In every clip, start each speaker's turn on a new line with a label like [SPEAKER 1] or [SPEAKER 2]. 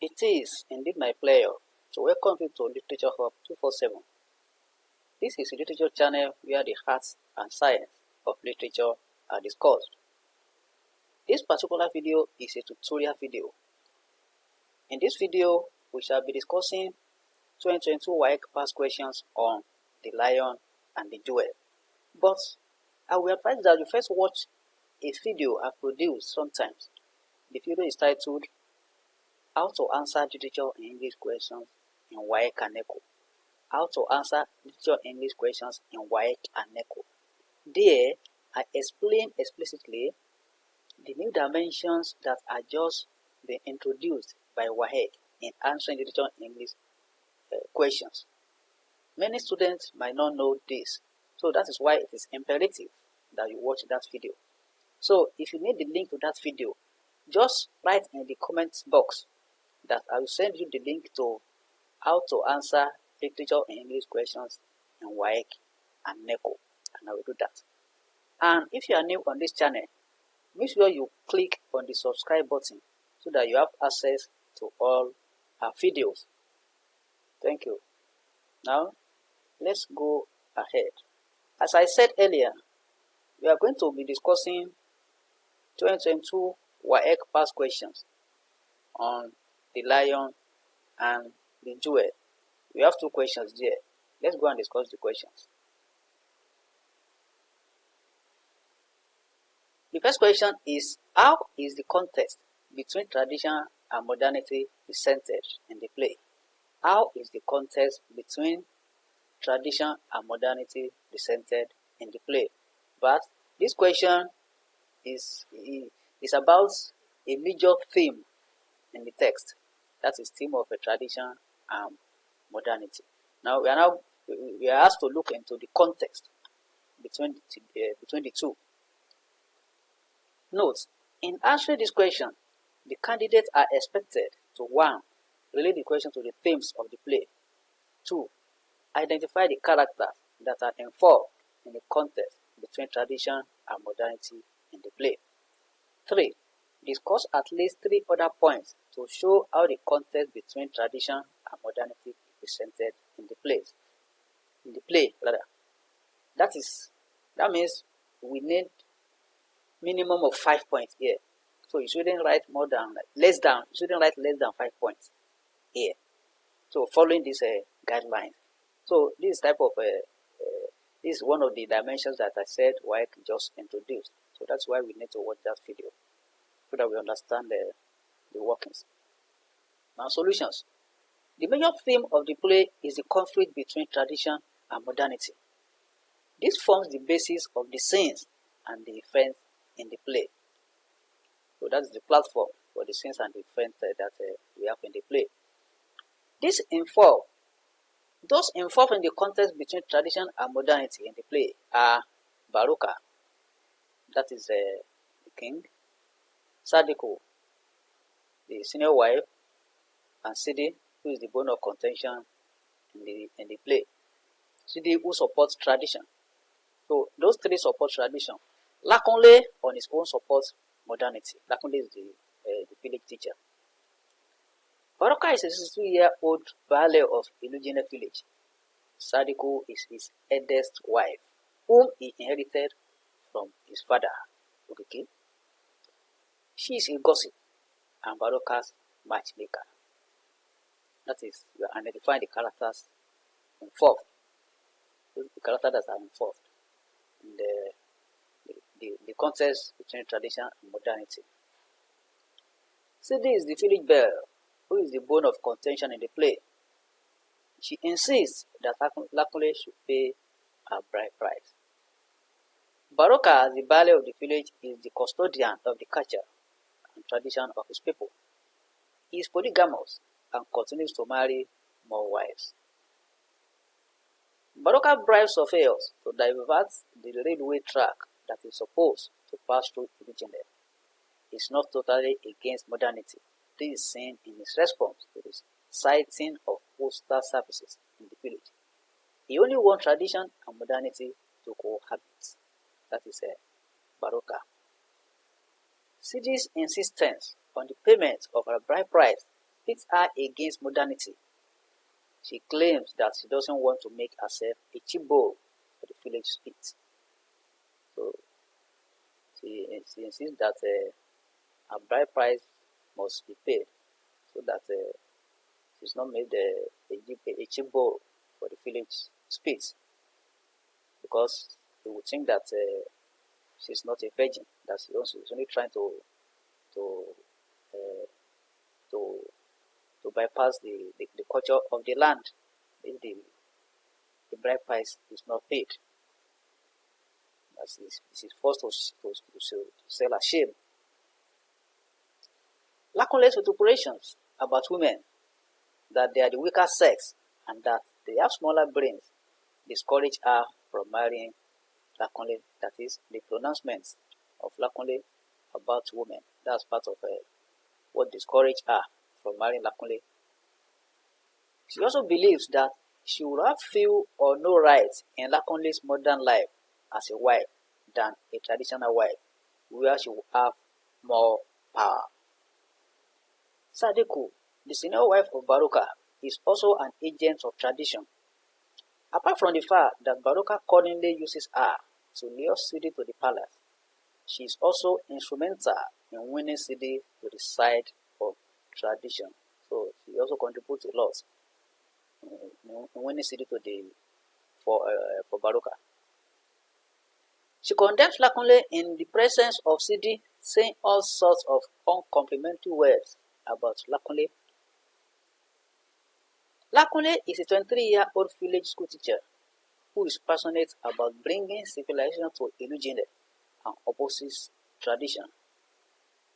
[SPEAKER 1] It is indeed my pleasure to welcome you to Literature Hub 247. This is a literature channel where the arts and science of literature are discussed. This particular video is a tutorial video. In this video, we shall be discussing 2022 WAEC past questions on the lion and the jewel. But I will advise that you first watch a video I produced sometimes. The video is titled How to Answer Literature and English Questions in WAEC and NECO. How to answer literature English questions in WAEC and NECO. There, I explain explicitly the new dimensions that are just being introduced by WAEC in answering literature English questions. Many students might not know this, so that is why it is imperative that you watch that video. So if you need the link to that video, just write in the comments box that I will send you the link to how to answer literature and English questions in WAEC and NECO, and I will do that. And if you are new on this channel, make sure you click on the subscribe button so that you have access to all our videos. Thank you. Now, let's go ahead. As I said earlier, we are going to be discussing 2022 WAEC past questions on the lion and the jewel. We have two questions there. Let's go and discuss the questions. The first question is, how is the contest between tradition and modernity presented in the play? How is the contest between tradition and modernity presented in the play? But this question is about a major theme in the text. That is theme of a tradition and modernity. Now we are asked to look into the context between the two. Note, in answering this question, the candidates are expected to 1. Relate the question to the themes of the play. 2. Identify the characters that are involved in the contest between tradition and modernity in the play. 3. Discuss at least 3 other points to show how the contest between tradition and modernity is presented in the play. That means we need minimum of 5 points here. So you shouldn't write less than 5 points here. So following this guideline. So this type of this is one of the dimensions that I said WAEC just introduced. So that's why we need to watch that video so that we understand the workings. Now, solutions. The major theme of the play is the conflict between tradition and modernity. This forms the basis of the scenes and the events in the play. So that's the platform for the scenes and the events that we have in the play. Those involved in the contest between tradition and modernity in the play are Baroka, that is the king, Sadiko, the senior wife, and Sidi, who is the bone of contention in the play. Sidi, who supports tradition. So those three support tradition. Lakunle on his own supports modernity. Lakunle is the village teacher. Baroka is a 62-year-old Baale of Ilujine village. Sadiko is his eldest wife, whom he inherited from his father. Okay. She is a gossip and Baroka's matchmaker. That is, you are identifying the characters involved. The characters that are involved in the contest between tradition and modernity. Sidi is the village belle, who is the bone of contention in the play. She insists that Lakunle should pay her bride price. Baroka, as the Baale of the village, is the custodian of the culture and tradition of his people. He is polygamous and continues to marry more wives. Baroka bribes surveyors to divert the railway track that is supposed to pass through Ilujine. He is not totally against modernity. This is seen in his response to the sighting of postal services in the village. He only wants tradition and modernity to cohabit. That is Baroka. Sidi's insistence on the payment of her bride price pits her against modernity. She claims that she doesn't want to make herself a cheap bowl for the village spit. So she insists that her bride price must be paid so that she's not made a cheap bowl for the village spit, because they would think that she's not a virgin, that she's only trying to uh, to to bypass the culture of the land if the bride price is not paid. As this is forced to sell her shame. Lakunle's vituperations about women, that they are the weaker sex and that they have smaller brains, discourage her from marrying Lakunle. That is, the pronouncements of Lakunle about women. That's part of what discouraged her from marrying Lakunle. She also believes that she would have few or no rights in Lakunle's modern life as a wife than a traditional wife, where she will have more power. Sadiku, the senior wife of Baruka, is also an agent of tradition. Apart from the fact that Baruka cunningly uses her to lure Sidi to the palace, she is also instrumental in winning Sidi to the side of tradition. So she also contributes a lot in winning Sidi to for Baruka. She condemns Lakunle in the presence of Sidi, saying all sorts of uncomplimentary words about Lakunle. Lakunle is a 23-year-old village school teacher who is passionate about bringing civilization to Ilujinde and opposes tradition.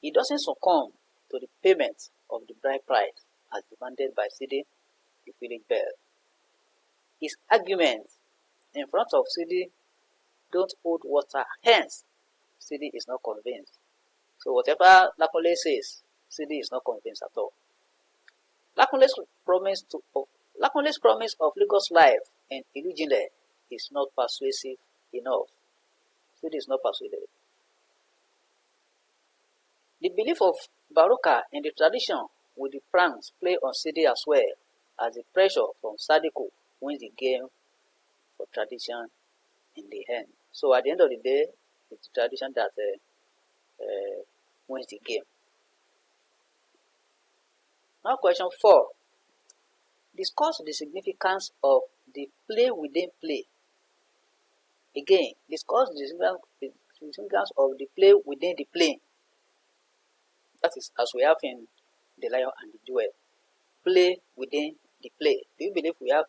[SPEAKER 1] He doesn't succumb to the payment of the bride price as demanded by Sidi, the village belle. His arguments in front of Sidi don't hold water, hence Sidi is not convinced. So whatever Lakunle says, Sidi is not convinced at all. Lakunle's promise of Lagos life in Ilujinde is not persuasive enough. Sidi is not persuaded. The belief of Baruka in the tradition with the pranks play on Sidi as well, as the pressure from Sadiku wins the game for tradition in the end. So at the end of the day, it's the tradition that wins the game. Now question 4. Discuss the significance of the play within play. Again, discuss the significance of the play within the play. That is, as we have in The Lion and the Jewel. Play within the play. Do you believe we have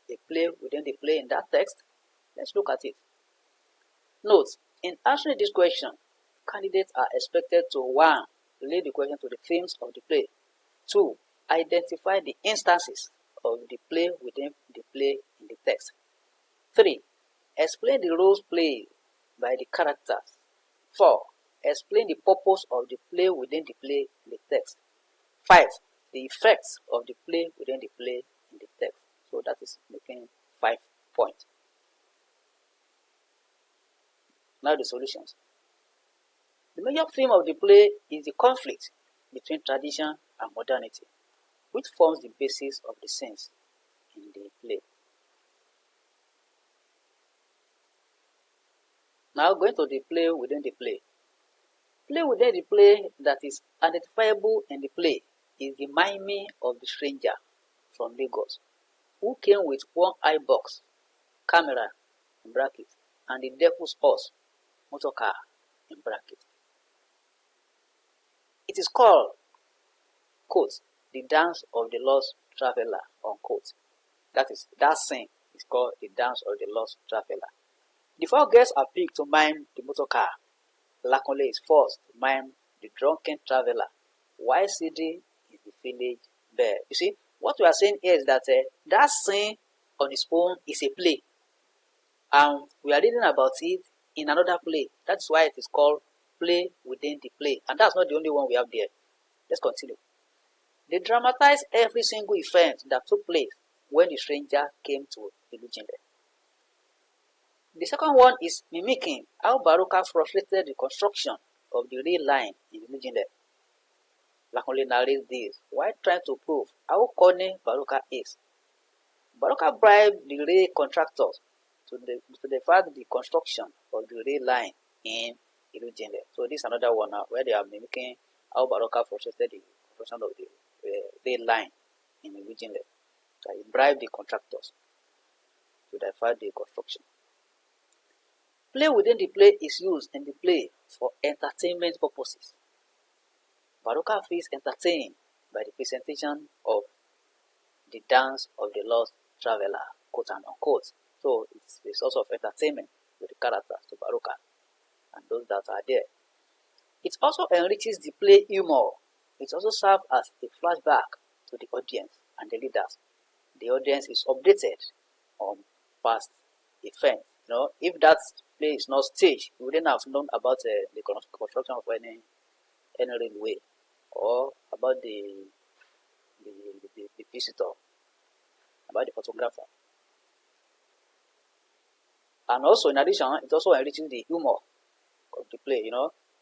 [SPEAKER 1] a play within the play in that text? Let's look at it. Note, in answering this question, candidates are expected to 1. Relate the question to the themes of the play. 2. Identify the instances of the play within the play in the text. 3. Explain the roles played by the characters. 4. Explain the purpose of the play within the play in the text. 5. The effects of the play within the play in the text. So that is making 5 points. Now the solutions. The major theme of the play is the conflict between tradition and modernity, which forms the basis of the scenes in the play. Now going to the play within the play. Play within the play that is identifiable in the play is the miming of the stranger from Lagos, who came with one eye box, camera in bracket, and the devil's horse, motor car in bracket. It is called, quote, the dance of the lost traveler, unquote. That scene is called the dance of the lost traveler. The 4 girls are picked to mime the motor car. Lakunle is forced to mime the drunken traveler, while Sidi is the village belle. You see, what we are saying here is that that scene on its own is a play. And we are reading about it in another play. That's why it is called play within the play. And that's not the only one we have there. Let's continue. They dramatize every single event that took place when the stranger came to Ilujinde. The second one is mimicking how Baruka frustrated the construction of the rail line in Ilujinde. Lakunle narrates this while trying to prove how cunning Baruka is. Baruka bribed the rail contractors to fund the construction of the rail line in Ilujinle. So this is another one now where they are mimicking how Baruka frustrated the construction of the rail line in Ilujinle. So he bribed the contractors to fund the construction. Play within the play is used in the play for entertainment purposes. Baruka feels entertained by the presentation of the dance of the lost traveler, quote and unquote. So it's a source of entertainment with the characters to Baruka and those that are there. It also enriches the play humor. It also serves as a flashback to the audience and the leaders. The audience is updated on past events. If that play is not staged, we wouldn't have known about the construction of any railway or about the visitor, about the photographer. And also, in addition, it also enriches the humor of the play.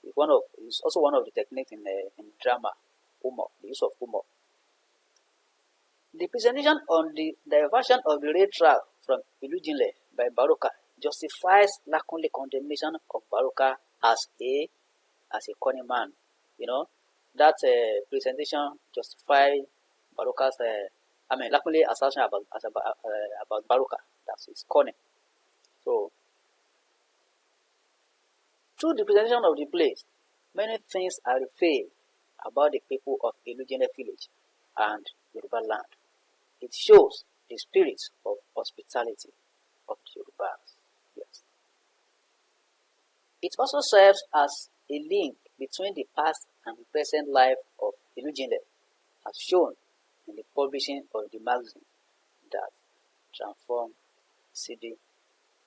[SPEAKER 1] It's also one of the techniques in drama, humor, the use of humor. The presentation on the diversion of the rail track from Ilujinle by Baruka justifies Lakunle condemnation of Baruka as a cunning man. That presentation justifies Baruka's Lakunle assertion about Baruka, that's his cunning. So through the presentation of the place, many things are revealed about the people of Ilujinle village and Yoruba land. It shows the spirit of hospitality of the Yorubas. Yes. It also serves as a link between the past and the present life of Ilujinle, as shown in the publishing of the magazine that transformed city.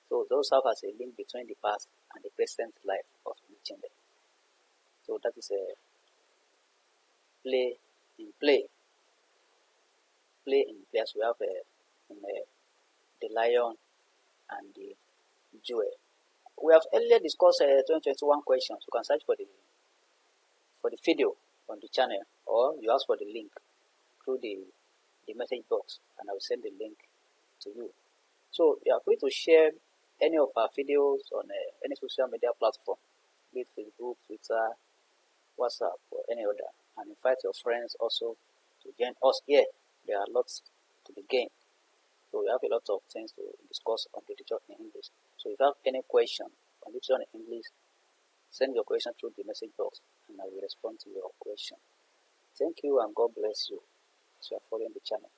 [SPEAKER 1] So those serve as a link between the past and the present life of Ilujinle. So that is a play in play. Play in play, as we have the lion and the jewel. We have earlier discussed 2021 questions. You can search for the video on the channel, or you ask for the link through the message box, and I will send the link to you. So you are free to share any of our videos on any social media platform, be it Facebook, Twitter, WhatsApp, or any other, and invite your friends also to join us here. There are lots to the game. So we have a lot of things to discuss on literature in English. So if you have any question on literature in English, send your question through the message box and I will respond to your question. Thank you and God bless you as you are following the channel.